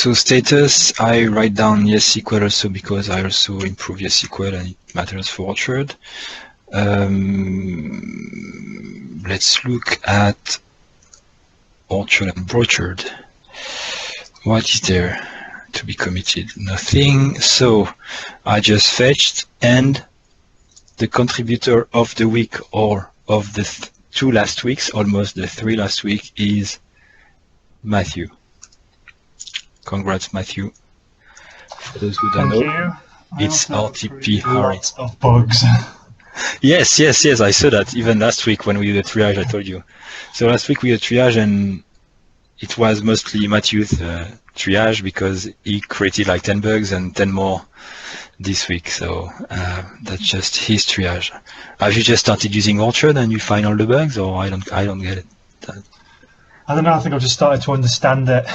So status, I write down yes SQL also because I also improve yes SQL and it matters for Orchard. Let's look at Orchard and Brochard. What is there to be committed? Nothing. So I just fetched, and the contributor of the week or of the 2 last weeks, almost the 3 last week, is Matthew. Congrats, Matthew. For those who don't know, it's RTP Harris. Of bugs. Yes, I saw that even last week when we did the triage, I told you. So last week we did triage, and it was mostly Matthew's triage because he created like 10 bugs and 10 more this week. So that's just his triage. Have you just started using Orchard and you find all the bugs, or I don't get it? I don't know. I think I've just started to understand it.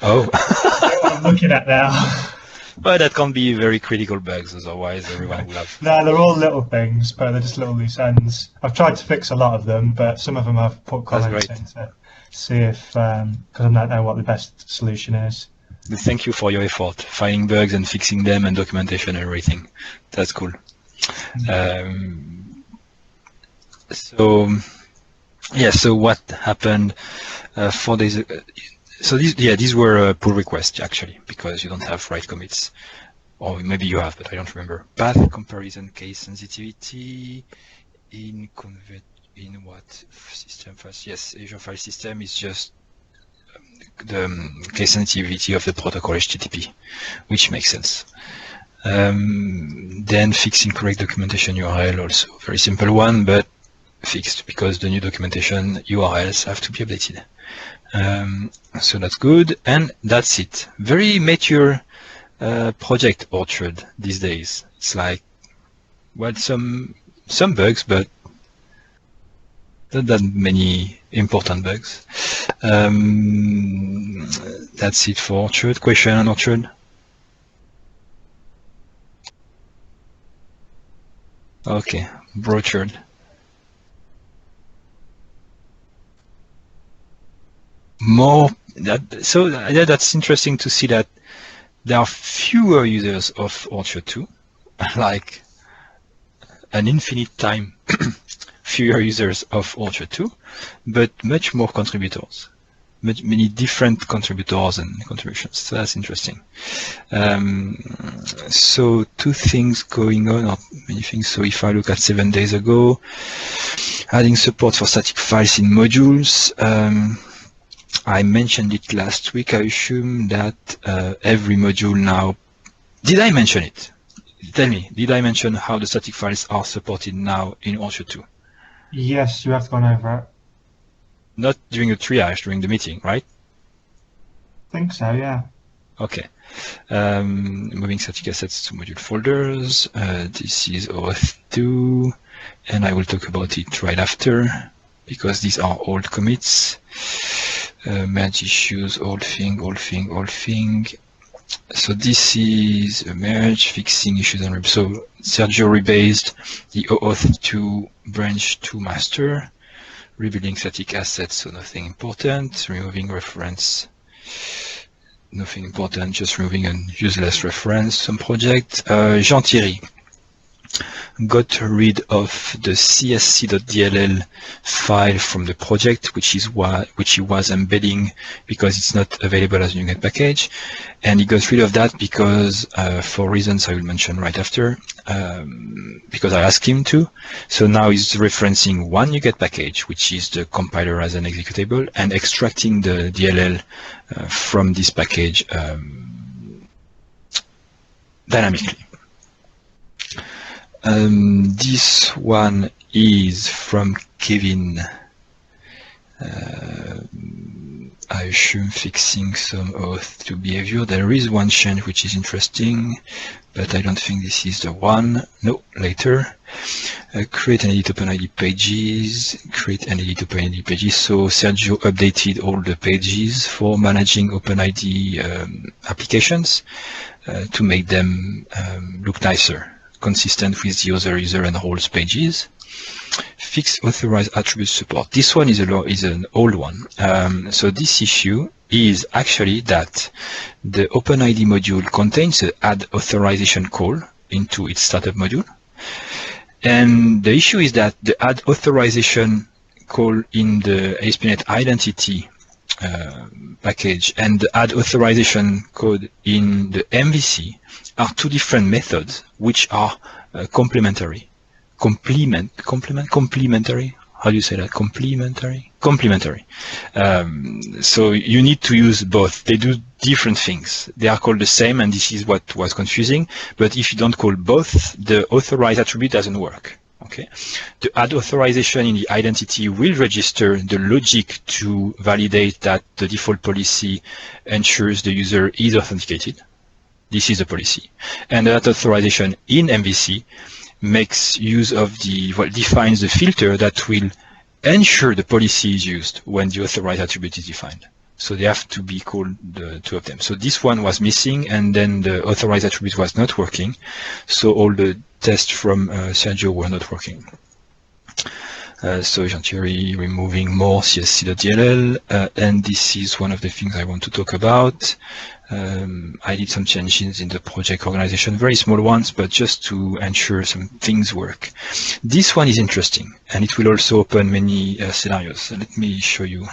Oh. What I'm looking at now. But that can't be very critical bugs, otherwise everyone will have. No, they're all little things, but they're just little loose ends. I've tried to fix a lot of them, but some of them I've put comments in to see if, because I don't know what the best solution is. But thank you for your effort, finding bugs and fixing them and documentation and everything. That's cool. So what happened 4 days ago? So these were pull requests actually, because you don't have write commits, or maybe you have, but I don't remember. Path comparison case sensitivity in what system first? Yes, Azure File System is just the case sensitivity of the protocol HTTP, which makes sense. Then fixing correct documentation URL, also very simple one, but fixed because the new documentation URLs have to be updated. So that's good, and that's it. Very mature project Orchard these days. It's like, well, some bugs, but not that many important bugs. That's it for Orchard. Question on Orchard? Okay, Brochard. That's interesting to see that there are fewer users of Orchard 2, like an infinite time fewer users of Orchard 2, but much more contributors, many different contributors and contributions. So that's interesting. So 2 things going on, or many things. So if I look at 7 days ago, adding support for static files in modules. I mentioned it last week. I assume that every module now. Did I mention it? Tell me, did I mention how the static files are supported now in Orchard 2? Yes, you have gone over it. Not during the triage, during the meeting, right? I think so, yeah. Okay. Moving static assets to module folders. This is OAuth 2, and I will talk about it right after, because these are old commits. Merge issues, old thing. So this is a merge, fixing issues and so Sergio rebased the OAuth 2 branch to master, rebuilding static assets, so nothing important, removing reference, nothing important, just removing a useless reference, some project. Jean-Thierry got rid of the csc.dll file from the project, which he was embedding because it's not available as a NuGet package, and he got rid of that because for reasons I will mention right after, because I asked him to. So now he's referencing one NuGet package, which is the compiler as an executable, and extracting the DLL from this package dynamically. This one is from Kevin. I assume fixing some OAuth 2 behavior. There is one change which is interesting, but I don't think this is the one. No, later. Create and edit OpenID pages. Create and edit OpenID pages. So Sergio updated all the pages for managing OpenID applications to make them look nicer, consistent with the other user and roles pages. Fixed authorized attribute support. This one is an old one. So this issue is actually that the OpenID module contains an add authorization call into its startup module. And the issue is that the add authorization call in the ASP.NET Identity package and the add authorization code in the MVC are two different methods which are complementary. Complementary? How do you say that? Complementary? Complementary. So you need to use both. They do different things. They are called the same, and this is what was confusing. But if you don't call both, the authorized attribute doesn't work. Okay. The add authorization in the identity will register the logic to validate that the default policy ensures the user is authenticated. This is the policy. And that authorization in MVC makes use of defines the filter that will ensure the policy is used when the authorized attribute is defined. So they have to be called, the two of them. So this one was missing, and then the authorized attribute was not working. So all the tests from Sergio were not working. So Jean-Thierry removing more CSC.dll, and this is one of the things I want to talk about. I did some changes in the project organization, very small ones, but just to ensure some things work. This one is interesting, and it will also open many scenarios. So let me show you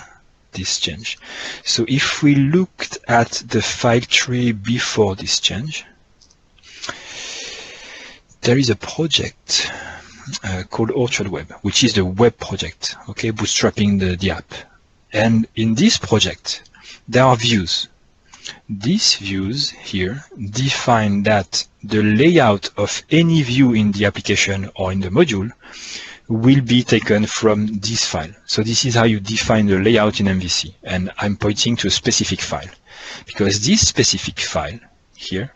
this change. So if we looked at the file tree before this change, there is a project called Orchard Web, which is the web project, okay, bootstrapping the app. And in this project, there are views. These views here define that the layout of any view in the application or in the module will be taken from this file. So this is how you define the layout in MVC. And I'm pointing to a specific file, because this specific file here,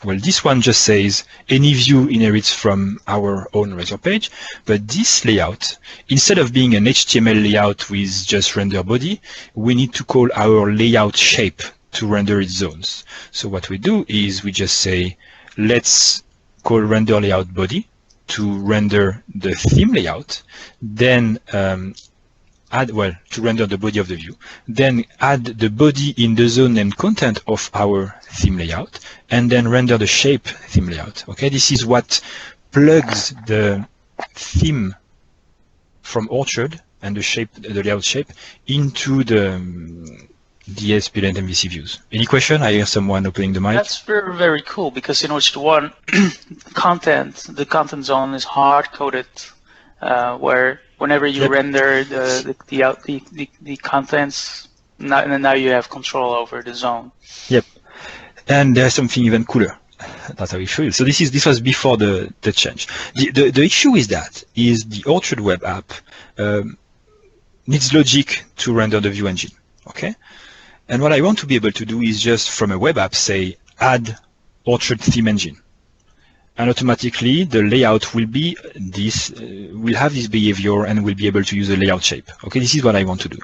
well, this one just says any view inherits from our own Razor page, but this layout, instead of being an HTML layout with just render body, we need to call our layout shape to render its zones. So what we do is we just say, let's call render layout body to render the theme layout, then to render the body of the view, then add the body in the zone and content of our theme layout, and then render the shape theme layout. Okay, this is what plugs the theme from Orchard and the shape, the layout shape, into the ASP.NET MVC views. Any question? I hear someone opening the mic. That's very, very cool, because in Orchard 1, the content zone is hard-coded, where whenever you render the contents, now you have control over the zone. Yep. And there's something even cooler that I will show you. So this was before the change. The issue with that is the Orchard Web app needs logic to render the view engine. Okay. And what I want to be able to do is just from a web app say add Orchard theme engine. And automatically the layout will be this, will have this behavior and will be able to use a layout shape. Okay, this is what I want to do.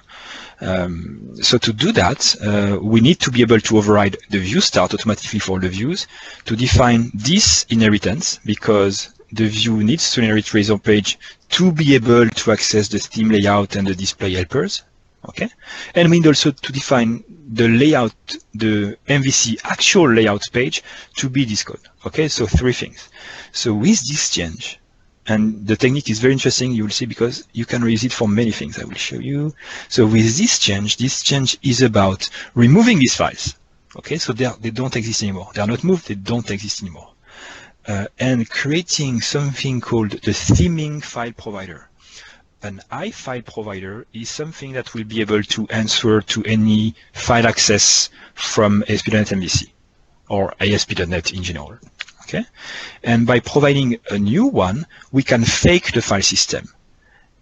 So to do that, we need to be able to override the view start automatically for the views to define this inheritance, because the view needs to inherit Razor page to be able to access the theme layout and the display helpers. Okay, and we need also to define the layout, the MVC actual layout page to be this code. Okay, so three things. So with this change, and the technique is very interesting, you will see, because you can reuse it for many things. I will show you. So with this change is about removing these files. Okay, so they don't exist anymore. They are not moved, they don't exist anymore. And creating something called the theming file provider. An iFile provider is something that will be able to answer to any file access from ASP.NET MVC or ASP.NET in general. Okay, and by providing a new one, we can fake the file system.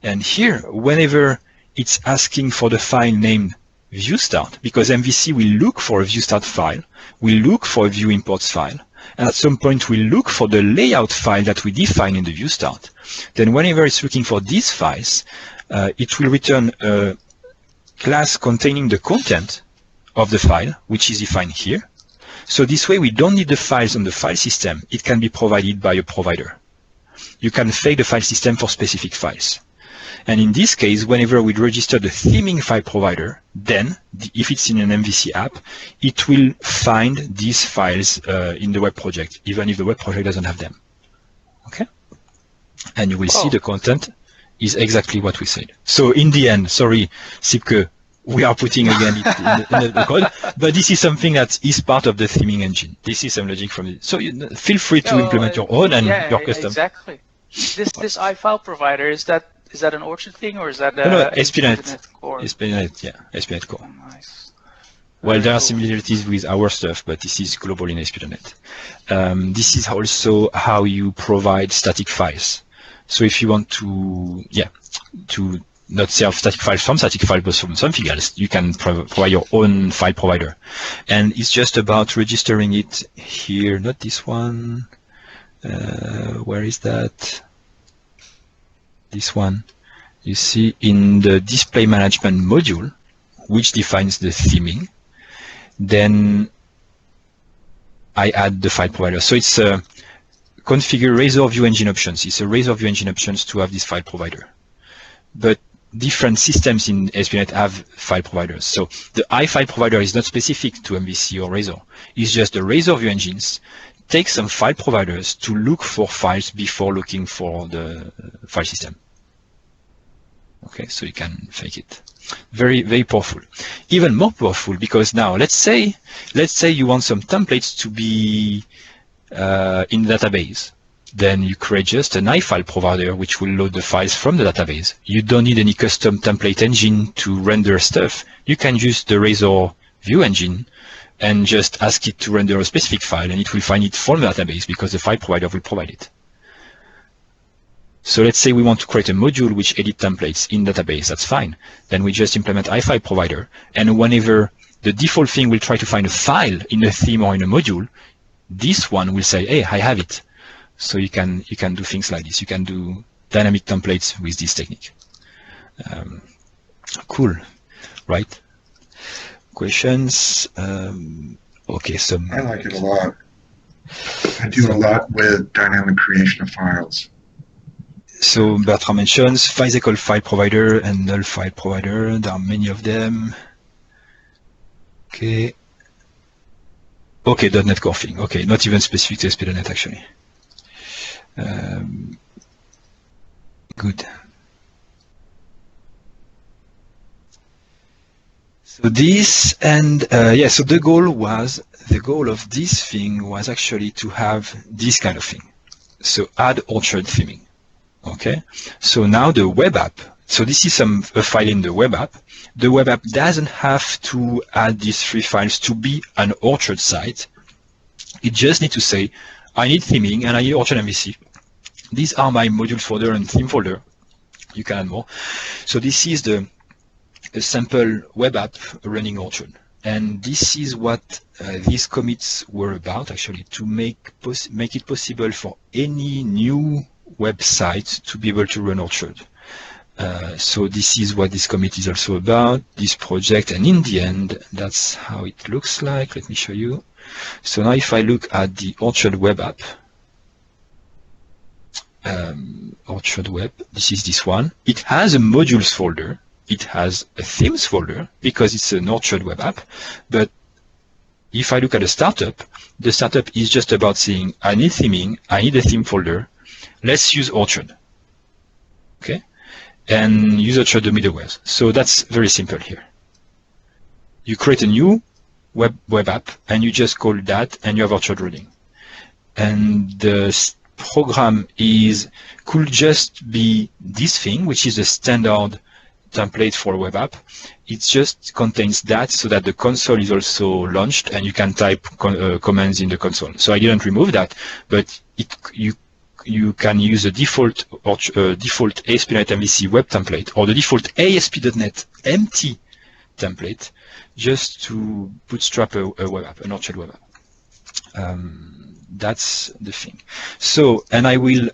And here, whenever it's asking for the file named viewStart, because MVC will look for a viewStart file, will look for a view imports file, and at some point we'll look for the layout file that we define in the viewStart. Then whenever it's looking for these files, it will return a class containing the content of the file, which is defined here. So this way we don't need the files on the file system. It can be provided by a provider. you can fake the file system for specific files. And in this case, whenever we register the theming file provider, then if it's in an MVC app, it will find these files in the web project, even if the web project doesn't have them. Okay? And you will see the content is exactly what we said. So in the end, sorry, Sipke, we are putting again in the code, but this is something that is part of the theming engine. This is some logic from it. So feel free to implement your own and your custom. Exactly. This iFile provider, is that an Orchard thing, or is that no, ASP.NET Core? ASP.NET, yeah, ASP.NET Core. Oh, nice. Well, there are similarities with our stuff, but this is global in ASP.NET. This is also how you provide static files. So if you want to not serve static files from static files, but from something else, you can provide your own file provider. And it's just about registering it here, not this one. Where is that? This one. You see in the display management module, which defines the theming. Then I add the file provider. So it's configure Razor View Engine options. It's a Razor View Engine options to have this file provider. But different systems in ASP.NET have file providers. So the iFile provider is not specific to MVC or Razor. It's just the Razor View Engines take some file providers to look for files before looking for the file system. Okay, so you can fake it. Very, very powerful. Even more powerful because now let's say you want some templates to be in the database. Then you create just an iFile provider which will load the files from the database. You don't need any custom template engine to render stuff. You can use the Razor View Engine and just ask it to render a specific file, and it will find it from the database because the file provider will provide it. So let's say we want to create a module which edit templates in database. That's fine. Then we just implement iFile provider, and whenever the default thing will try to find a file in a theme or in a module, this one will say, hey, I have it. So you can do things like this. You can do dynamic templates with this technique. Cool, right? Questions? Okay, so I like it a lot. I do a lot with dynamic creation of files. So Bertrand mentions FileZycle file provider and null file provider. There are many of them. Okay. Okay, .NET Core thing. Okay, not even specific to ASP.NET actually. Good. So this and yeah, so the goal of this thing was actually to have this kind of thing. So add Orchard theming. Okay. So now the web app. So this is a file in the web app. The web app doesn't have to add these 3 files to be an Orchard site. It just needs to say, I need theming and I need Orchard MVC. These are my module folder and theme folder. You can add more. So this is a sample web app running Orchard. And this is what these commits were about, actually, to make it possible for any new website to be able to run Orchard. So this is what this commit is also about, this project. And in the end, that's how it looks like. Let me show you. So now if I look at the Orchard web app, Orchard web, this is this one. It has a modules folder. It has a themes folder because it's an Orchard web app. But if I look at the startup is just about saying, I need theming, I need a theme folder. Let's use Orchard. Okay? And use Orchard the middlewares. So that's very simple here. You create a new web app and you just call that and you have Orchard running. And the program could just be this thing, which is a standard template for a web app. It just contains that so that the console is also launched and you can type commands in the console. So I didn't remove that, but you can use a default ASP.NET MVC web template or the default ASP.NET empty template just to bootstrap a web app, an Orchard web app. That's the thing. So, and I will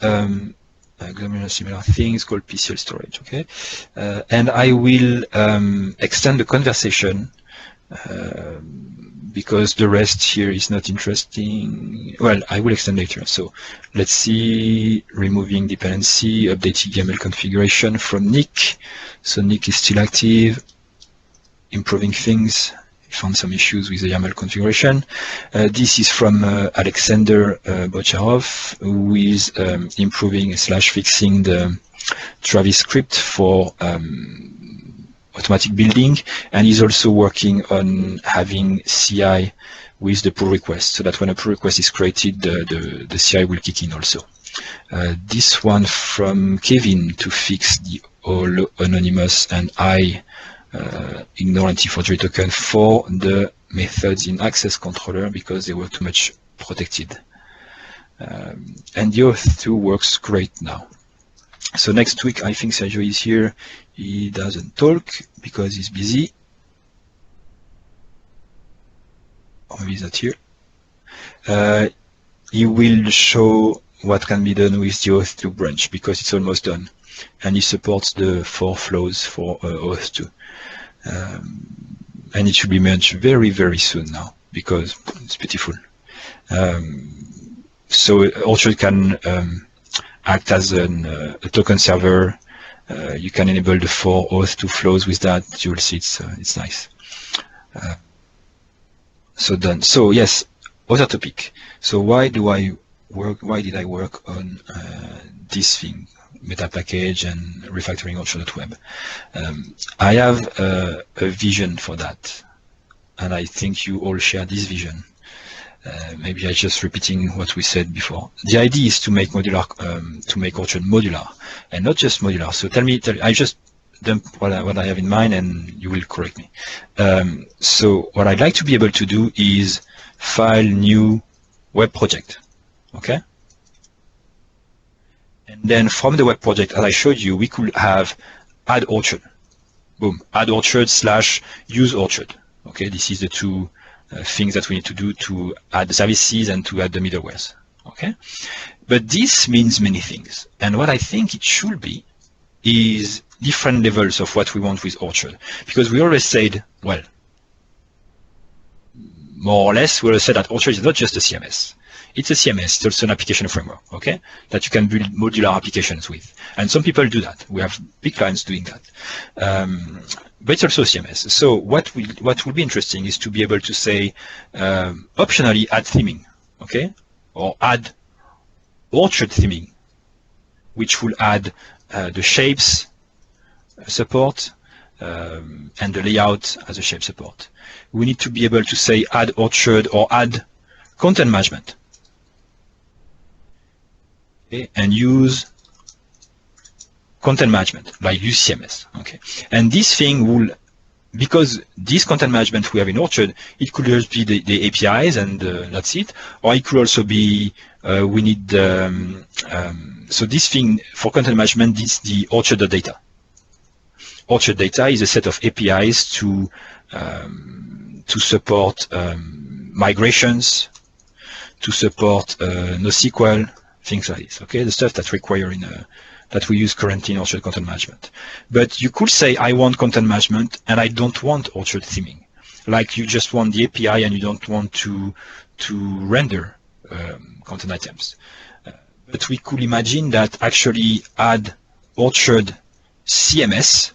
examine a similar thing. It's called PCL storage, okay? And I will extend the conversation because the rest here is not interesting. Well, I will extend later. So let's see, removing dependency, updating YAML configuration from Nick. So Nick is still active, improving things. He found some issues with the YAML configuration. This is from Alexander Bocharov, who is improving / fixing the Travis script for automatic building, and he's also working on having CI with the pull request, so that when a pull request is created, the CI will kick in also. This one from Kevin to fix the all anonymous and I ignorant forgery token for the methods in access controller because they were too much protected. And the Auth2 works great now. So next week, I think Sergio is here. He doesn't talk because he's busy. Or maybe he's not here. He will show what can be done with the Auth2 branch because it's almost done. And he supports the 4 flows for Auth2. And it should be merged very, very soon now because it's beautiful. So Orchard can act as a token server. You can enable the 4 Auth2 flows with that. You will see it's nice. So done. So yes, other topic. So why did I work on this thing, meta package and refactoring Orchard.web? I have a vision for that, and I think you all share this vision. Maybe I'm just repeating what we said before. The idea is to make modular, to make Orchard modular, and not just modular. So tell me, I just dump what I have in mind, and you will correct me. So what I'd like to be able to do is file new web project, okay? And then from the web project, as I showed you, we could have add Orchard, boom, add Orchard / use Orchard. Okay, this is the two things that we need to do to add the services and to add the middlewares. Okay, but this means many things, and what I think it should be is different levels of what we want with Orchard, because we always said, well, more or less, we always said that Orchard is not just a CMS. It's a CMS, it's also an application framework, okay, that you can build modular applications with. And some people do that. We have big clients doing that. But it's also CMS. So what will be interesting is to be able to say, optionally add theming, okay, or add Orchard theming, which will add the shapes support and the layout as a shape support. We need to be able to say add Orchard or add content management. Okay, and use content management, like use CMS. Okay, and this thing will, because this content management we have in Orchard, it could just be the APIs and that's it, or it could also be we need so this thing for content management is the Orchard.data. Orchard.data is a set of APIs to support migrations, to support NoSQL, things like this. Okay, the stuff that require that we use currently in Orchard content management. But you could say I want content management and I don't want Orchard theming. Like you just want the API and you don't want to render content items. But we could imagine that actually add Orchard CMS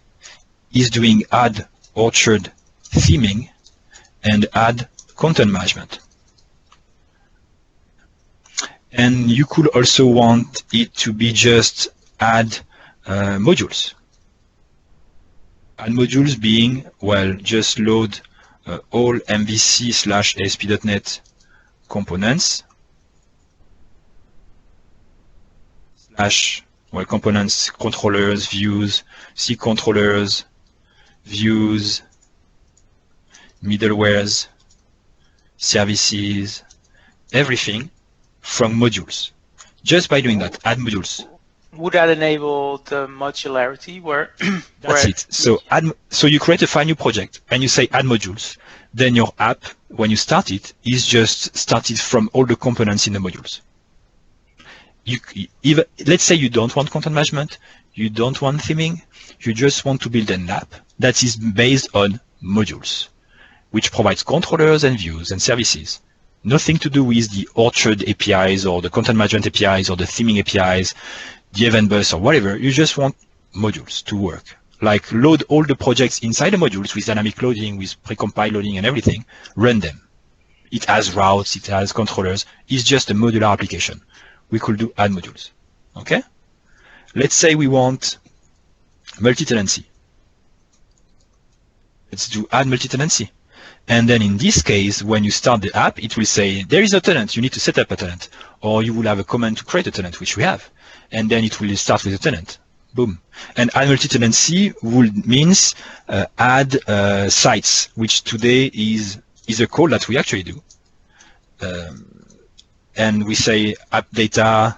is doing add Orchard theming and add content management. And you could also want it to be just add modules. Add modules being, well, just load all MVC/ASP.NET components / components, controllers, views, C controllers, views, middlewares, services, everything from modules. Just by doing that, add modules. Would that enable the modularity where? That's it. So so you create a file new project and you say add modules. Then your app, when you start it, is just started from all the components in the modules. Let's say you don't want content management, you don't want theming, you just want to build an app that is based on modules, which provides controllers and views and services. Nothing to do with the Orchard APIs or the content management APIs or the theming APIs, the event bus or whatever. You just want modules to work. Like load all the projects inside the modules with dynamic loading, with precompiled loading and everything, run them. It has routes, it has controllers. It's just a modular application. We could do add modules. Okay? Let's say we want multi-tenancy. Let's do add multi-tenancy. And then in this case, when you start the app, it will say, there is a tenant, you need to set up a tenant. Or you will have a command to create a tenant, which we have. And then it will start with a tenant. Boom. And add multi-tenancy means add sites, which today is a call that we actually do. And we say app data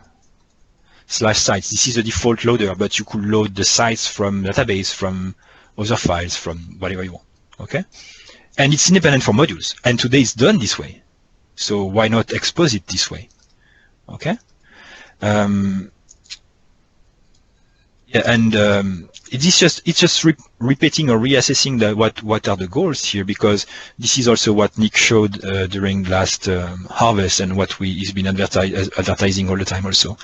/sites. This is a default loader, but you could load the sites from database, from other files, from whatever you want. Okay? And it's independent from modules. And today it's done this way. So why not expose it this way? Okay? It's just repeating or reassessing what are the goals here, because this is also what Nick showed during last harvest and what he's been advertising all the time also.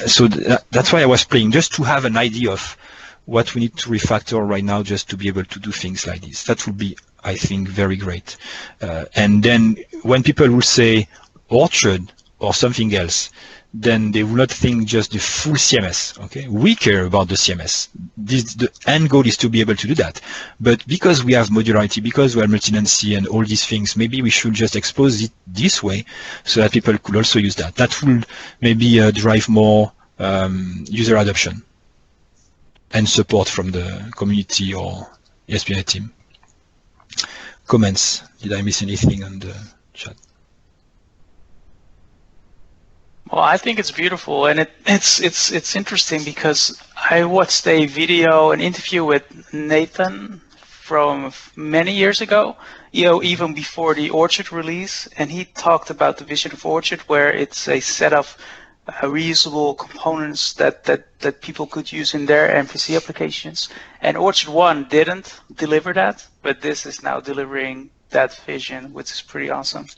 So that's why I was playing, just to have an idea of what we need to refactor right now, just to be able to do things like this. That would be, I think, very great. And then when people will say Orchard or something else, then they will not think just the full CMS. Okay, we care about the CMS. The end goal is to be able to do that. But because we have modularity, because we have multi-tenancy and all these things, maybe we should just expose it this way so that people could also use that. That will maybe drive more user adoption and support from the community or ESP.NET team. Comments? Did I miss anything on the chat? Well, I think it's beautiful, and it's interesting because I watched a video, an interview with Nathan from many years ago, even before the Orchard release, and he talked about the vision of Orchard, where it's a set of reusable components that people could use in their MVC applications. And Orchard 1 didn't deliver that, but this is now delivering that vision, which is pretty awesome.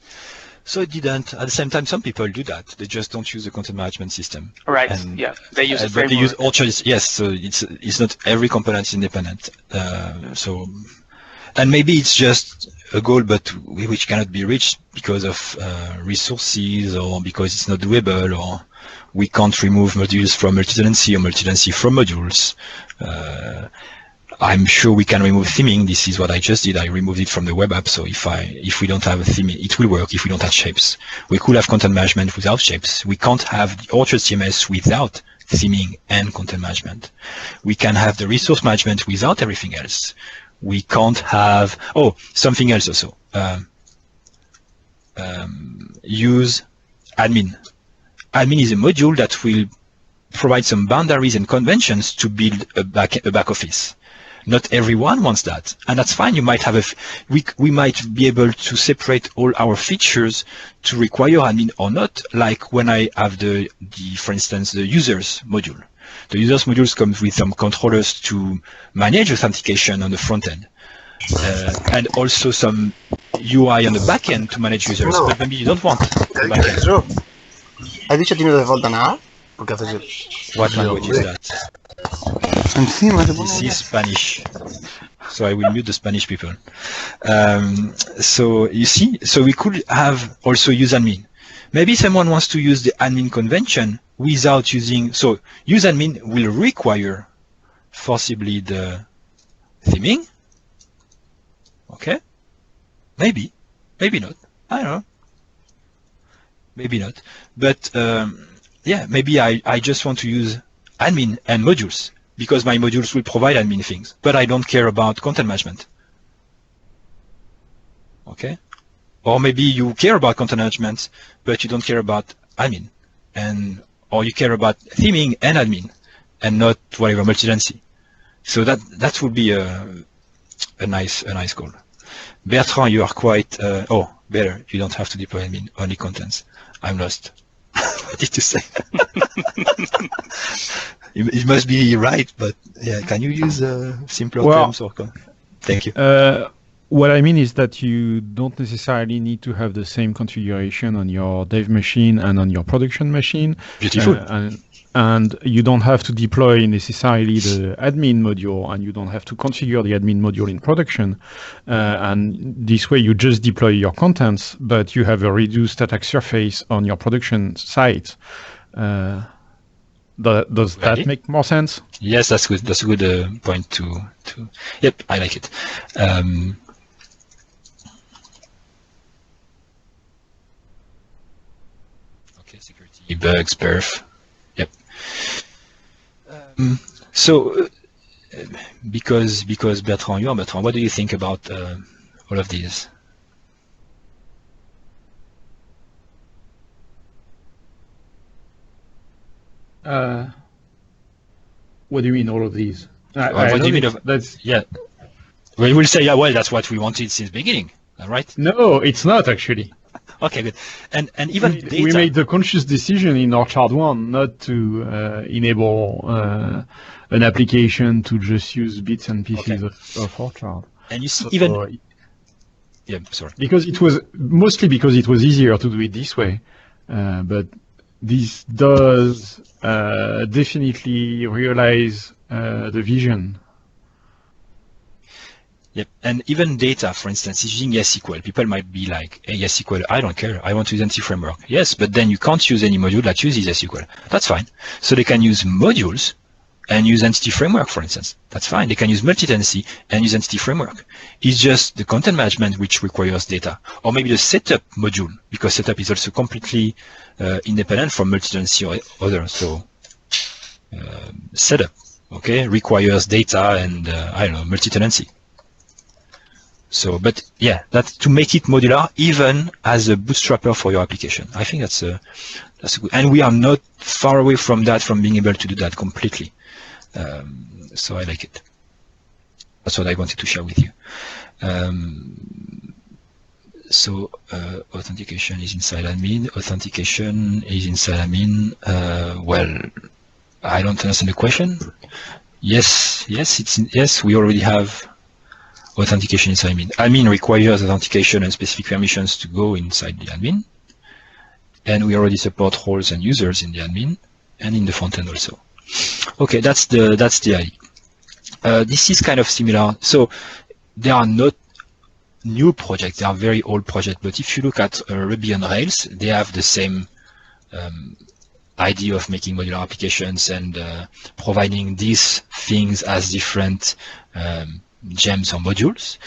So it didn't. At the same time, some people do that. They just don't use the content management system. Right. And, yeah. They use the framework. They use Orchard. Yes. So it's not every component is independent. And maybe it's just a goal, but which cannot be reached because of resources, or because it's not doable, or we can't remove modules from multi-tenancy or multi-tenancy from modules. I'm sure we can remove theming. This is what I just did. I removed it from the web app. So if we don't have a theme, it will work. If we don't have shapes, we could have content management without shapes. We can't have the Orchard CMS without theming and content management. We can have the resource management without everything else. We can't have, something else also. Use admin. Admin is a module that will provide some boundaries and conventions to build a back office. Not everyone wants that, and that's fine. You might have we might be able to separate all our features to require admin or not. Like when I have for instance, the users module. The users modules comes with some controllers to manage authentication on the front end, and also some UI on the back end to manage users. No. But maybe you don't want the back end. Hai dice tine de volta na? What language is that? This is Spanish. So I will mute the Spanish people. So you see, so we could have also use admin. Maybe someone wants to use the admin convention without using, so use admin will require forcibly the theming. Okay. Maybe not. I don't know. Maybe not. But yeah, maybe I just want to use admin and modules because my modules will provide admin things, but I don't care about content management. Okay. Or maybe you care about content management, but you don't care about admin, or you care about theming and admin, and not whatever multi-tenancy. So that would be a nice goal. Bertrand, you are quite. Better. You don't have to deploy admin, only contents. I'm lost. What did you say? It must be right, but yeah. Can you use simpler terms or? Thank you. what I mean is that you don't necessarily need to have the same configuration on your dev machine and on your production machine. Beautiful. And you don't have to deploy necessarily the admin module, and you don't have to configure the admin module in production. And this way you just deploy your contents, but you have a reduced attack surface on your production site. Does that make more sense? Yes, that's good. That's a good point to. Yep, I like it. Okay, security, bugs, perf. Yep. So, because Bertrand, you are Bertrand, what do you think about all of these? What do you mean all of these? What do you mean of that's? Yeah, we will say, yeah, well, that's what we wanted since the beginning, right? No, it's not actually. Okay, good. And even we made the conscious decision in Orchard 1 not to enable an application to just use bits and pieces of Orchard. And you see, even yeah, sorry. Because it was mostly because it was easier to do it this way, but this does definitely realize the vision. Yep, and even data, for instance, using YesSQL, people might be like, hey, YesSQL, I don't care, I want to use Entity Framework. Yes, but then you can't use any module that uses YesSQL. That's fine. So they can use modules and use Entity Framework, for instance. That's fine. They can use multi-tenancy and use Entity Framework. It's just the content management which requires data. Or maybe the setup module, because setup is also completely independent from multi-tenancy or other. So setup, okay, requires data and, I don't know, multi-tenancy. So, but yeah, that's to make it modular, even as a bootstrapper for your application. I think that's a good, and we are not far away from that, from being able to do that completely. So I like it. That's what I wanted to share with you. So authentication is inside admin. Authentication is inside admin. Well, I don't understand the question. Yes, yes, we already have authentication inside admin. Admin requires authentication and specific permissions to go inside the admin. And we already support roles and users in the admin and in the front end also. Okay, that's the idea. This is kind of similar. So there are not new projects, they are very old projects, but if you look at Ruby on Rails, they have the same idea of making modular applications and providing these things as different gems or modules.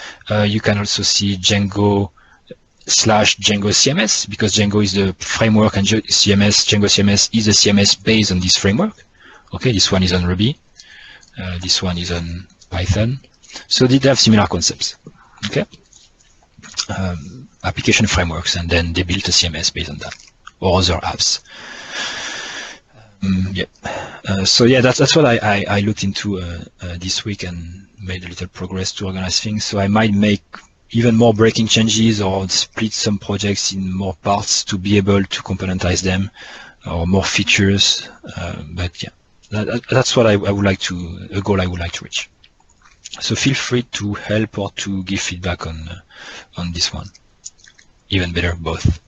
You can also see Django / Django CMS, because Django is the framework and Django CMS is a CMS based on this framework. Okay, this one is on Ruby, this one is on Python. So they have similar concepts. Okay, application frameworks, and then they built a CMS based on that, or other apps. Yeah. So yeah, that's what I looked into this week and made a little progress to organize things. So I might make even more breaking changes or split some projects in more parts to be able to componentize them, or more features. But yeah, that's what I would like to, a goal I would like to reach. So feel free to help or to give feedback on this one. Even better, both.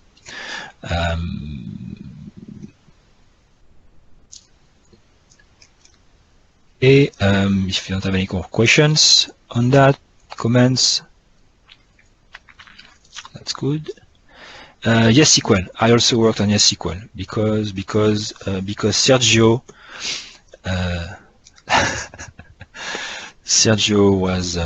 Okay, if you don't have any more questions on that, comments, that's good. YesSQL, I also worked on YesSQL because Sergio Sergio was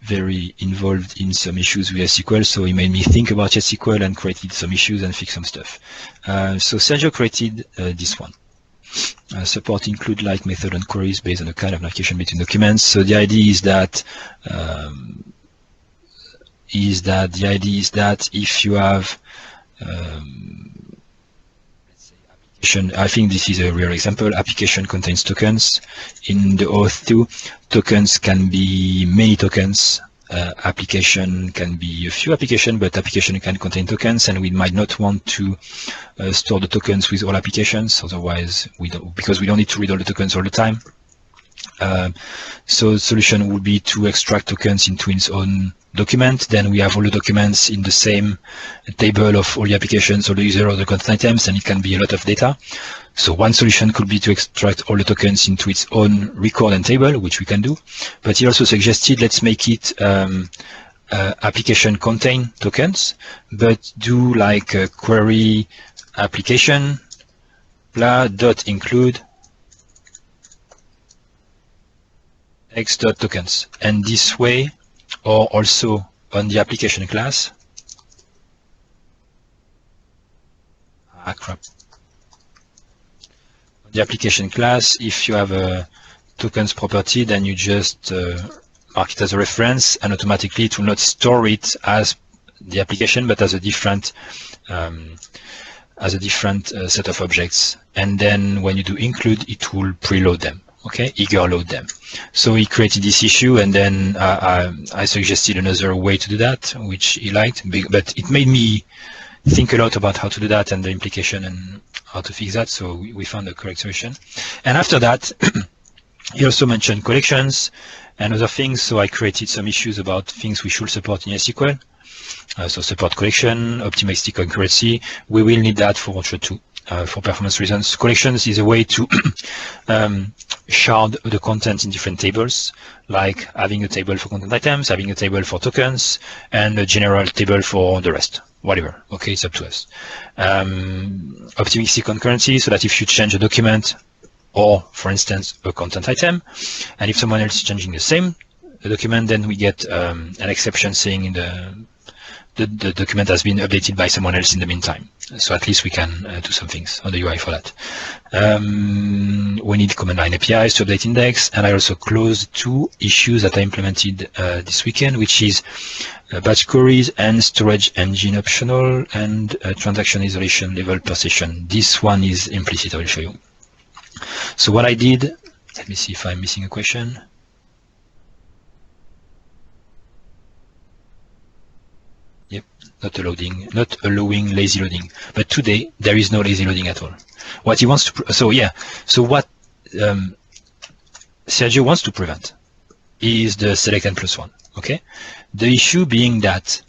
very involved in some issues with YesSQL, so he made me think about YesSQL and created some issues and fixed some stuff. So Sergio created this one. Support include like method and queries based on a kind of application between documents. So the idea is that if you have let's say application, I think this is a real example. Application contains tokens. In the Auth2, tokens can be many tokens. Application can be a few applications, but application can contain tokens, and we might not want to store the tokens with all applications. Otherwise, because we don't need to read all the tokens all the time. So the solution would be to extract tokens into its own document. Then we have all the documents in the same table of all the applications, all the user, all the content items, and it can be a lot of data. So one solution could be to extract all the tokens into its own record and table, which we can do. But he also suggested let's make it application contain tokens, but do like a query application blah dot include x.tokens, and this way, or also on the application class. Crap. On the application class, if you have a tokens property, then you just mark it as a reference, and automatically it will not store it as the application, but as a different set of objects. And then when you do include, it will preload them. Okay, eager load them. So he created this issue, and then I suggested another way to do that, which he liked, but it made me think a lot about how to do that and the implication and how to fix that. So we found the correct solution. And after that, he also mentioned collections and other things. So I created some issues about things we should support in SQL. So support collection, optimistic concurrency. We will need that for Orchard 2. For performance reasons. Collections is a way to shard the content in different tables, like having a table for content items, having a table for tokens, and a general table for the rest. Whatever. Okay, it's up to us. Optimistic concurrency, so that if you change a document or, for instance, a content item, and if someone else is changing the same document, then we get an exception saying the document has been updated by someone else in the meantime. So at least we can do some things on the UI for that. We need command line APIs to update index, and I also closed 2 issues that I implemented this weekend, which is batch queries and storage engine optional, and transaction isolation level per session. This one is implicit, I will show you. So what I did, let me see if I'm missing a question. Not allowing lazy loading. But today there is no lazy loading at all. What he wants to so what Sergio wants to prevent is the select n+1. Okay, the issue being that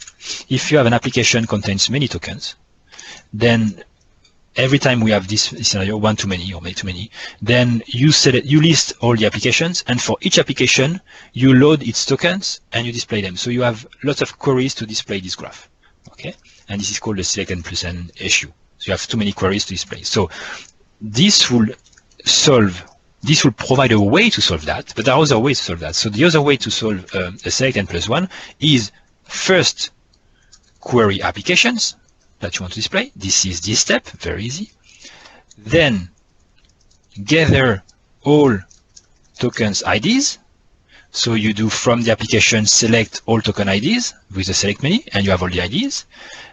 if you have an application contains many tokens, then every time we have this scenario, one too many or many too many, then you list all the applications, and for each application you load its tokens and you display them. So you have lots of queries to display this graph. Okay, and this is called the select n+n issue. So you have too many queries to display. So this will provide a way to solve that, but there are other ways to solve that. So the other way to solve a select n+1 is first query applications that you want to display. This is this step, very easy. Then gather all tokens IDs. So you do from the application select all token IDs with the select menu, and you have all the IDs.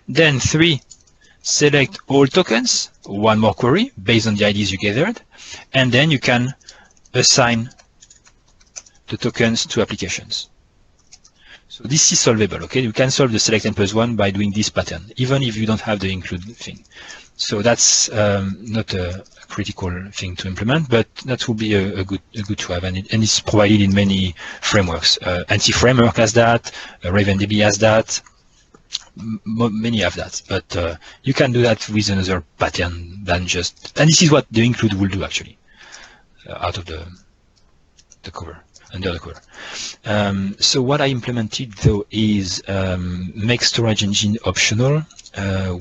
Then 3, select all tokens, one more query based on the IDs you gathered, and then you can assign the tokens to applications. So this is solvable, okay? You can solve the select n+1 by doing this pattern, even if you don't have the include thing. So that's not a critical thing to implement, but that will be a good to have, and it's provided in many frameworks. Anti-framework has that, RavenDB has that, many have that, but you can do that with another pattern than just, and this is what the include will do actually, out of the cover, under the cover. So what I implemented though is make storage engine optional,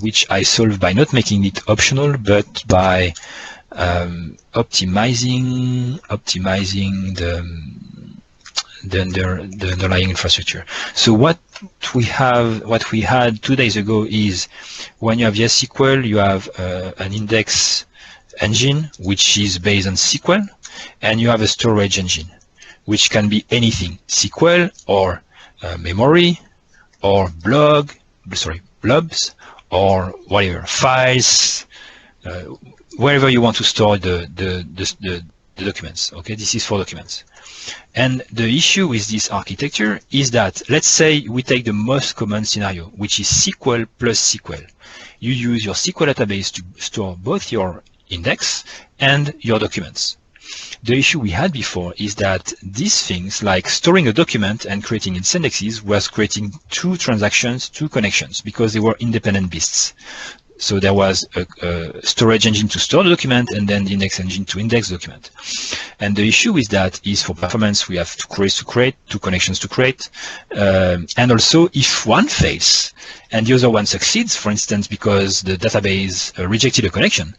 which I solve by not making it optional, but by optimizing the underlying infrastructure. So what we had 2 days ago is when you have SQL, you have an index engine which is based on SQL, and you have a storage engine which can be anything, SQL or memory or blobs or whatever, files, wherever you want to store the documents. Okay, this is for documents. And the issue with this architecture is that, let's say we take the most common scenario, which is SQL plus SQL. You use your SQL database to store both your index and your documents. The issue we had before is that these things, like storing a document and creating its indexes, was creating two transactions, two connections, because they were independent beasts. So there was a storage engine to store the document and then the index engine to index the document. And the issue with that is for performance, we have two queries to create, two connections to create. And also if one fails and the other one succeeds, for instance, because the database rejected a connection,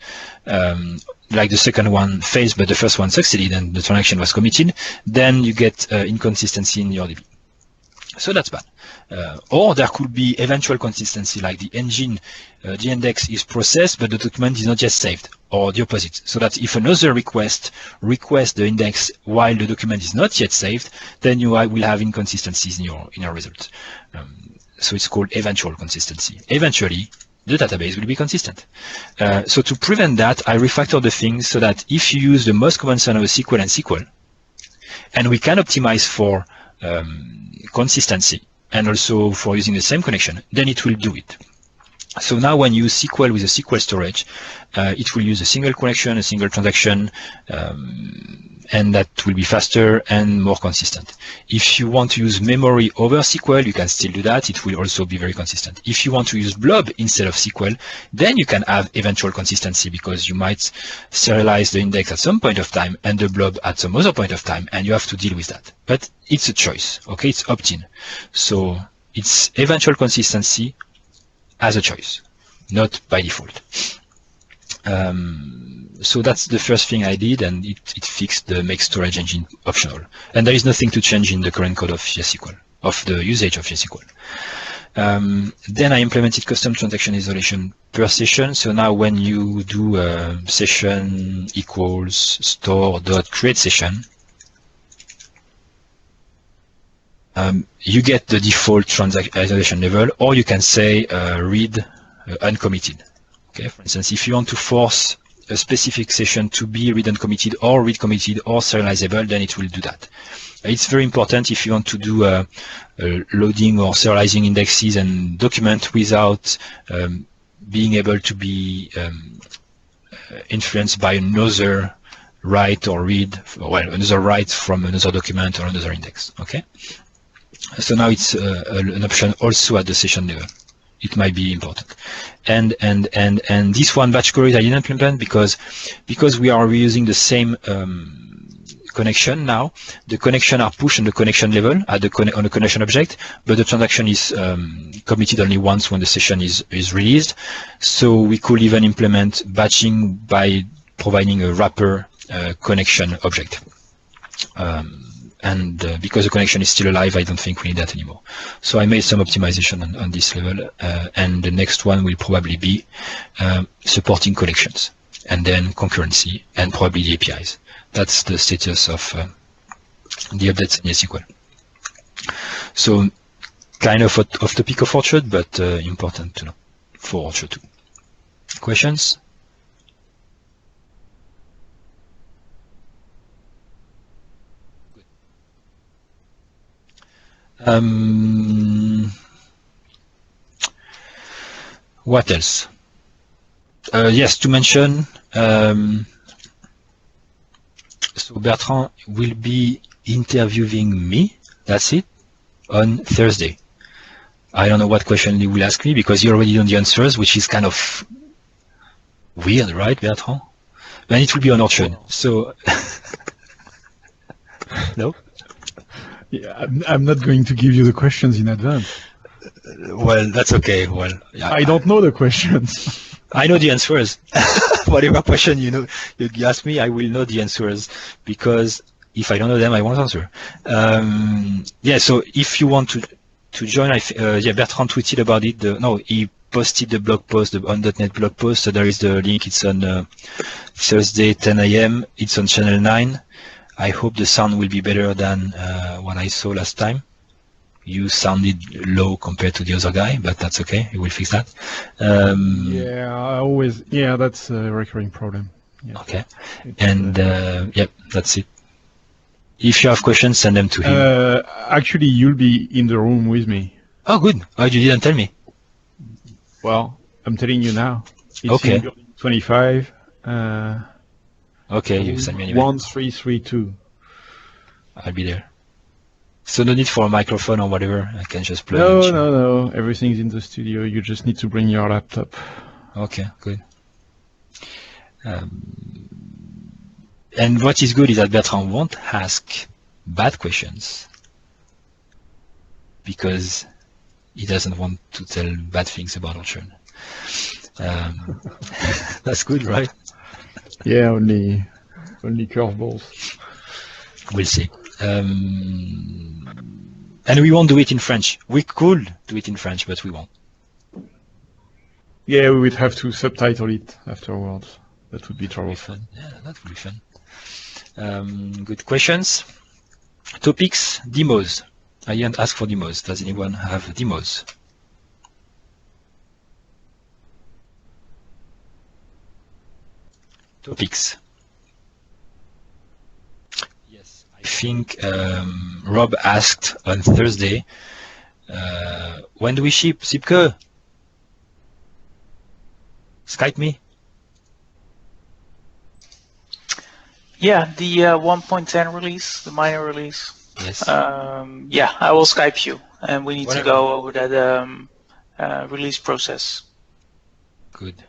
like the second one fails, but the first one succeeded and the transaction was committed, then you get inconsistency in your DB. So that's bad. Or there could be eventual consistency, like the engine, the index is processed, but the document is not yet saved, or the opposite. So that if another requests the index while the document is not yet saved, then you will have inconsistencies in your result. So it's called eventual consistency. Eventually, the database will be consistent. So to prevent that, I refactor the things so that if you use the most common scenario SQL and SQL, and we can optimize for consistency and also for using the same connection, then it will do it. So now when you use SQL with a SQL storage, it will use a single connection, a single transaction, and that will be faster and more consistent. If you want to use memory over SQL, you can still do that. It will also be very consistent. If you want to use blob instead of SQL, then you can have eventual consistency because you might serialize the index at some point of time and the blob at some other point of time, and you have to deal with that. But it's a choice, okay? It's opt-in. So it's eventual consistency as a choice, not by default. So that's the first thing I did, and it fixed the make storage engine optional. And there is nothing to change in the current code of JSQL, of the usage of JSQL. Then I implemented custom transaction isolation per session. So now when you do session equals store.create session, you get the default transaction isolation level, or you can say read uncommitted. Okay, for instance, if you want to force a specific session to be read uncommitted or read committed or serializable, then it will do that. It's very important if you want to do loading or serializing indexes and document without being able to be influenced by another write or read, well, another write from another document or another index. Okay. So now it's an option also at the session level. It might be important. And this one batch queries I didn't implement because we are reusing the same connection now. The connection are pushed on the connection level at on the connection object, but the transaction is committed only once when the session is released. So we could even implement batching by providing a wrapper connection object. And because the connection is still alive, I don't think we need that anymore. So I made some optimization on this level, and the next one will probably be supporting connections, and then concurrency, and probably the APIs. That's the status of the updates in SQL. So kind of off topic of Orchard, but important to know for Orchard 2. Questions? What else? Yes, to mention, so Bertrand will be interviewing me, that's it, on Thursday. I don't know what question he will ask me because he already know the answers, which is kind of weird, right, Bertrand? And it will be on Orchard, so... No? Yeah, I'm not going to give you the questions in advance. Well, that's okay. Well, yeah, I don't know the questions. I know the answers. Whatever question you ask me, I will know the answers because if I don't know them, I won't answer. Yeah. So if you want to join, yeah, Bertrand tweeted about it. He posted the blog post, the on.NET blog post. So there is the link. It's on Thursday, 10 a.m. It's on channel 9. I hope the sound will be better than what I saw last time. You sounded low compared to the other guy, but that's okay. We will fix that. Yeah, that's a recurring problem. Yeah. Okay. And yep, that's it. If you have questions, send them to him. Actually, you'll be in the room with me. Oh, good. Oh, you didn't tell me. Well, I'm telling you now. It's okay. in building 25. Okay, you send me an email. 1332. I'll be there. So no need for a microphone or whatever. I can just plug No, in. no. Everything's in the studio. You just need to bring your laptop. Okay, good. And what is good is that Bertrand won't ask bad questions because he doesn't want to tell bad things about Orchard. That's good, right? Yeah, only curveballs. We'll see. And we won't do it in French. We could do it in French, but we won't. Yeah, we would have to subtitle it afterwards. That would be troublesome. Fun. Yeah, that would be fun. Good questions. Topics, demos. I didn't ask for demos. Does anyone have demos? Topics. Yes, I think Rob asked on Thursday, when do we ship? Sipke? Skype me? Yeah, the 1.10 release, the minor release. Yes. Yeah, I will Skype you, and we need to go over that release process. Good.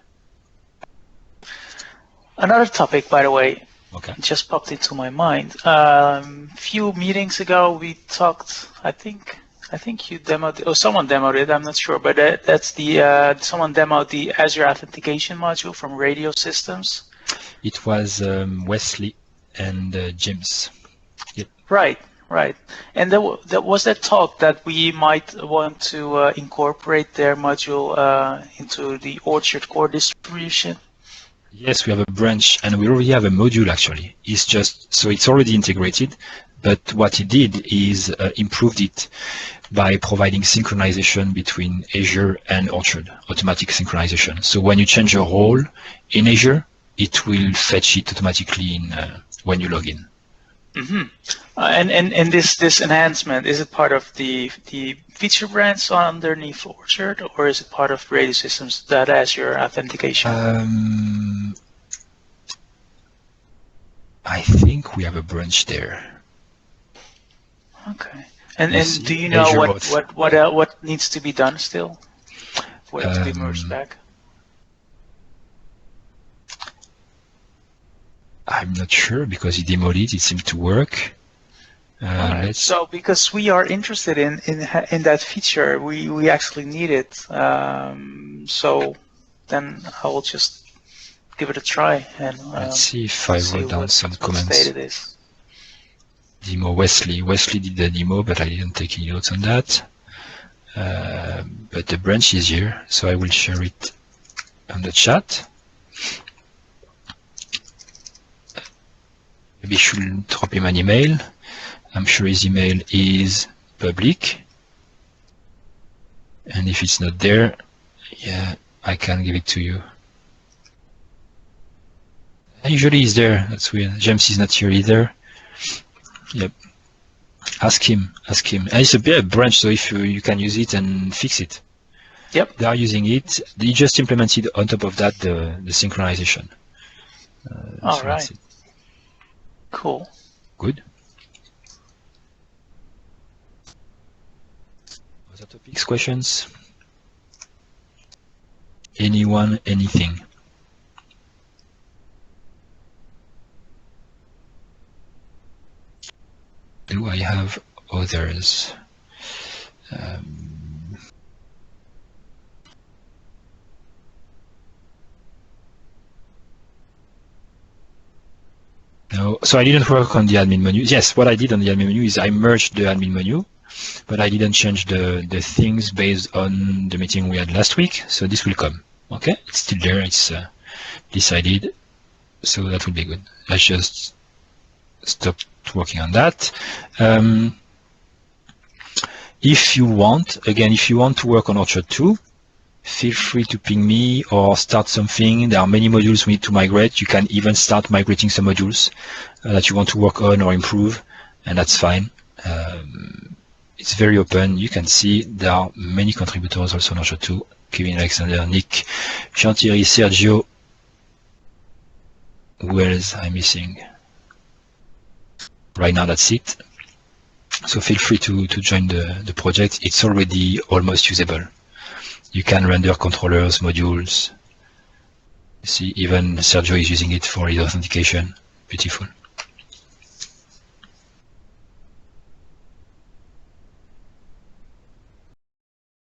Another topic, by the way, Okay. just popped into my mind. Few meetings ago, we talked. I think you demoed, or someone demoed it. I'm not sure, but that's the someone demoed the Azure Authentication module from Radio Systems. It was Wesley and James. Yep. Right. And there was that talk that we might want to incorporate their module into the Orchard core distribution. Yes, we have a branch, and we already have a module actually. It's just so it's already integrated, but what it did is improved it by providing synchronization between Azure and Orchard, automatic synchronization. So when you change a role in Azure, it will fetch it automatically in when you log in. Mm-hmm. And this enhancement, is it part of the feature branch underneath Orchard, or is it part of Radio Systems that Azure Authentication? I think we have a branch there. Okay. And Yes, do you know Azure what needs to be done still for it to be merged back? I'm not sure because he demoed it. It seemed to work. Right. So because we are interested in that feature, we actually need it. So then I will just give it a try and let's see if I wrote down some comments. What state it is. Demo Wesley. Wesley did the demo, but I didn't take any notes on that. But the branch is here, so I will share it on the chat. Maybe I should drop him an email. I'm sure his email is public. And if it's not there, yeah, I can give it to you. Usually he's there. That's weird. James is not here either. Yep. Ask him. And it's a bit of branch, so if you can use it and fix it. Yep. They are using it. They just implemented on top of that the synchronization. All so right. Cool. Good. Other topics, questions? Anyone, anything? Do I have others? No, so I didn't work on the admin menu. Yes, what I did on the admin menu is I merged the admin menu, but I didn't change the things based on the meeting we had last week. So this will come. Okay, it's still there. It's decided. So that will be good. I just stopped working on that. If you want, again, if you want to work on Orchard 2, feel free to ping me or start something. There are many modules we need to migrate. You can even start migrating some modules that you want to work on or improve, and that's fine. It's very open. You can see there are many contributors also on Orchard 2. Kevin Alexander, Nick, Jean-Thierry, Sergio, who else I'm missing? Right now that's it. So feel free to join the project. It's already almost usable. You can render controllers, modules. You see, even Sergio is using it for his authentication. Beautiful.